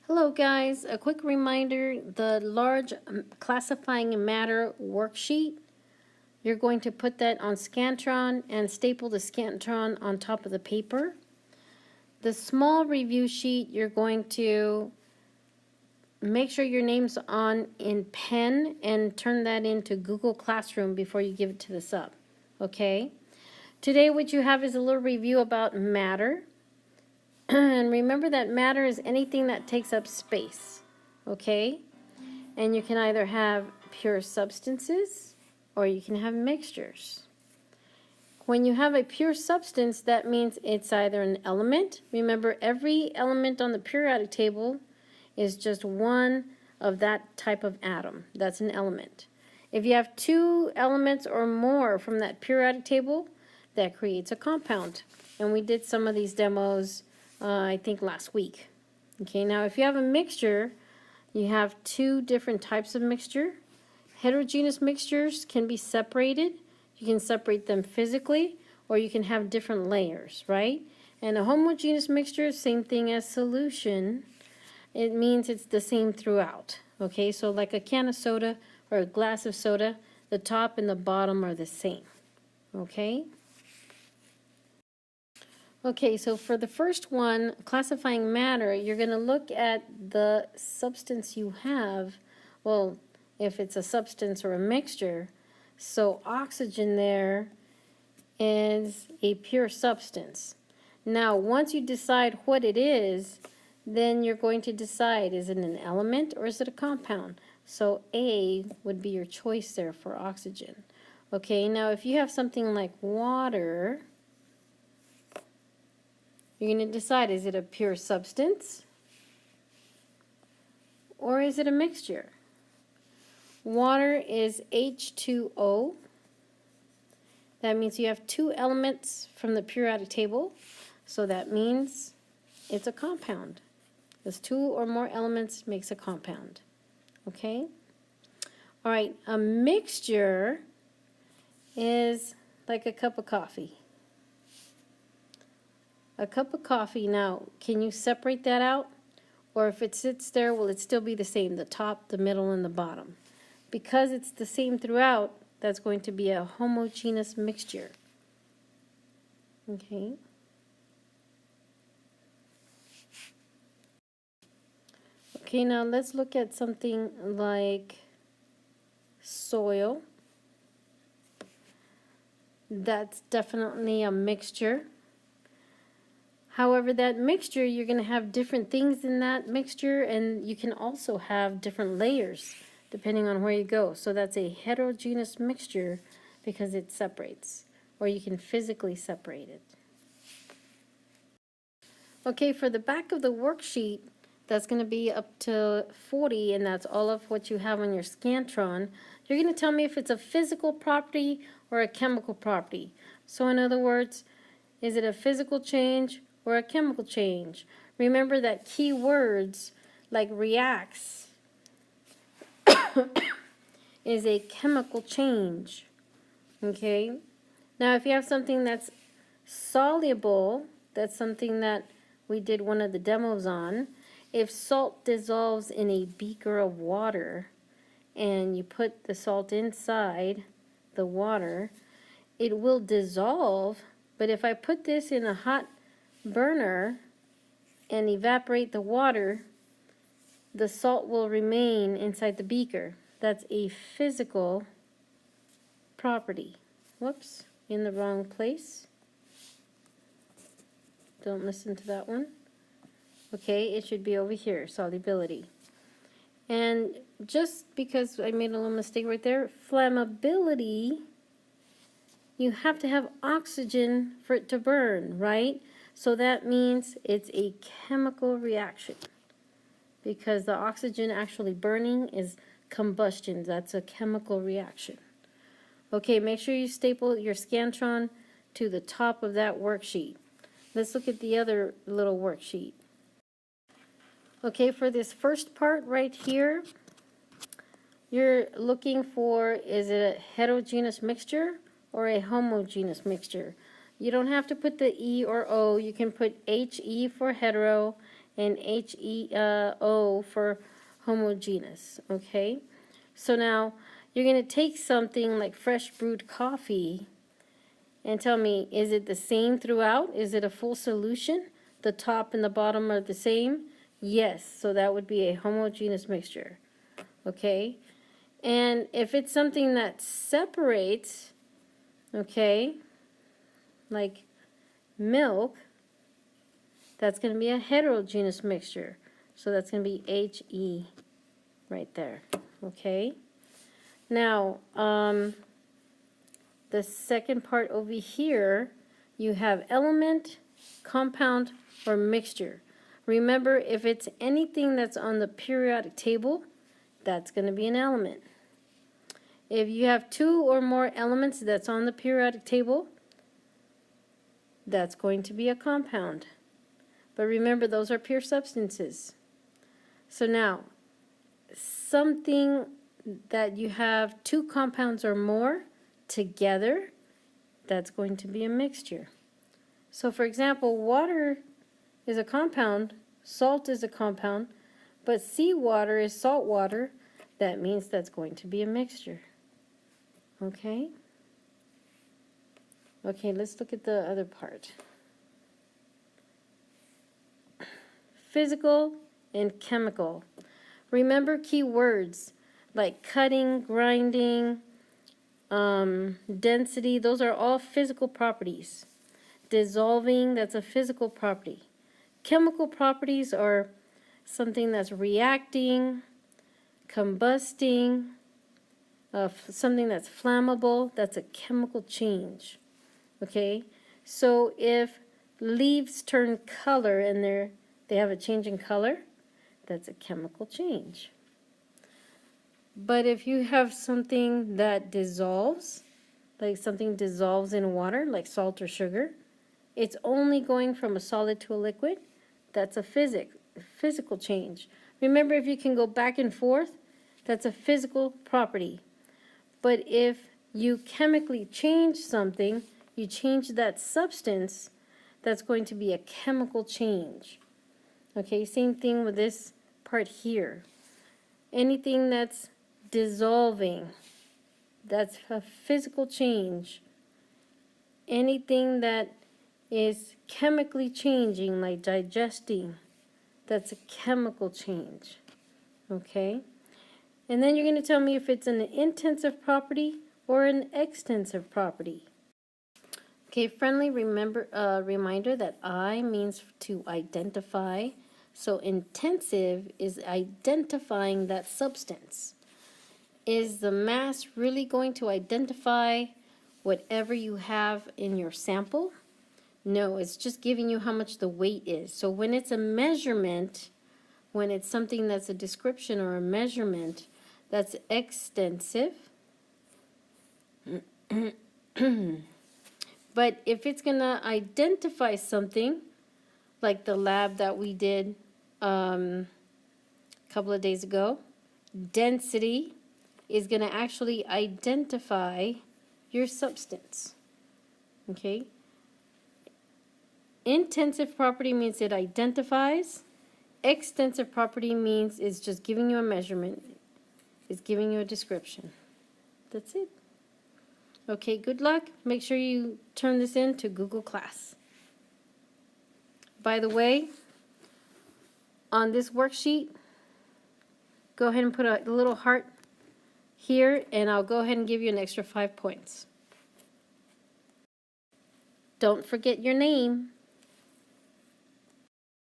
Hello guys, a quick reminder, the large classifying matter worksheet, you're going to put that on Scantron and staple the Scantron on top of the paper. The small review sheet, you're going to make sure your name's on in pen and turn that into Google Classroom before you give it to the sub, okay? Today what you have is a little review about matter. And remember that matter is anything that takes up space, okay? And you can either have pure substances or you can have mixtures. When you have a pure substance, that means it's either an element. Remember, every element on the periodic table is just one of that type of atom. That's an element. If you have two elements or more from that periodic table, that creates a compound. And we did some of these demos I think last week. Okay, now if you have a mixture, you have two different types of mixture. Heterogeneous mixtures can be separated. You can separate them physically, or you can have different layers, right? And a homogeneous mixture, same thing as solution. It means it's the same throughout. Okay, so like a can of soda or a glass of soda, the top and the bottom are the same. Okay? Okay, so for the first one, classifying matter, you're going to look at the substance you have. Well, if it's a substance or a mixture, so oxygen there is a pure substance. Now, once you decide what it is, then you're going to decide, is it an element or is it a compound? So A would be your choice there for oxygen. Okay, now if you have something like water, you're going to decide, is it a pure substance or is it a mixture? Water is H2O. That means you have two elements from the periodic table, so that means it's a compound. Because two or more elements makes a compound. Okay? All right, a mixture is like a cup of coffee. A cup of coffee, now, can you separate that out? Or if it sits there, will it still be the same, the top, the middle, and the bottom? Because it's the same throughout, that's going to be a homogeneous mixture. Okay. Okay, now let's look at something like soil. That's definitely a mixture. However, that mixture, you're going to have different things in that mixture, and you can also have different layers depending on where you go. So that's a heterogeneous mixture because it separates, or you can physically separate it. Okay, for the back of the worksheet, that's going to be up to 40, and that's all of what you have on your Scantron. You're going to tell me if it's a physical property or a chemical property. So in other words, is it a physical change or a chemical change? Remember that key words like reacts is a chemical change. Okay? Now if you have something that's soluble, that's something that we did one of the demos on. If salt dissolves in a beaker of water and you put the salt inside the water, it will dissolve, but if I put this in a hot burner and evaporate the water, the salt will remain inside the beaker. That's a physical property. Whoops, in the wrong place. Don't listen to that one. Okay, it should be over here, solubility. And just because I made a little mistake right there, flammability, you have to have oxygen for it to burn, right? So that means it's a chemical reaction because the oxygen actually burning is combustion. That's a chemical reaction. Okay, make sure you staple your Scantron to the top of that worksheet. Let's look at the other little worksheet. Okay, for this first part right here, you're looking for, is it a heterogeneous mixture or a homogeneous mixture? You don't have to put the E or O. You can put HE for hetero and HEO for homogeneous, okay? So now you're going to take something like fresh brewed coffee and tell me, is it the same throughout? Is it a full solution? The top and the bottom are the same? Yes, so that would be a homogeneous mixture, okay? And if it's something that separates, okay, like milk, that's going to be a heterogeneous mixture. So that's going to be HE right there, okay? Now, the second part over here, you have element, compound, or mixture. Remember, if it's anything that's on the periodic table, that's going to be an element. If you have two or more elements that's on the periodic table, that's going to be a compound. But remember, those are pure substances. So now, something that you have two compounds or more together, that's going to be a mixture. So for example, water is a compound, salt is a compound, but seawater is salt water. That means that's going to be a mixture. Okay? Okay, let's look at the other part. Physical and chemical. Remember key words like cutting, grinding, density, those are all physical properties. Dissolving, that's a physical property. Chemical properties are something that's reacting, combusting, something that's flammable, that's a chemical change. Okay, so if leaves turn color and they have a change in color, that's a chemical change. But if you have something that dissolves, like something dissolves in water, like salt or sugar, it's only going from a solid to a liquid, that's a physical change. Remember, if you can go back and forth, that's a physical property. But if you chemically change something, you change that substance, that's going to be a chemical change. Okay, same thing with this part here. Anything that's dissolving, that's a physical change. Anything that is chemically changing, like digesting, that's a chemical change. Okay? And then you're going to tell me if it's an intensive property or an extensive property. Okay, friendly reminder that I means to identify. So intensive is identifying that substance. Is the mass really going to identify whatever you have in your sample? No, it's just giving you how much the weight is. So when it's a measurement, when it's something that's a description or a measurement, that's extensive. But if it's going to identify something, like the lab that we did a couple of days ago, density is going to actually identify your substance. Okay? Intensive property means it identifies. Extensive property means it's just giving you a measurement. It's giving you a description. That's it. Okay, good luck. Make sure you turn this in to Google Class. By the way, on this worksheet, go ahead and put a little heart here, and I'll go ahead and give you an extra 5 points. Don't forget your name.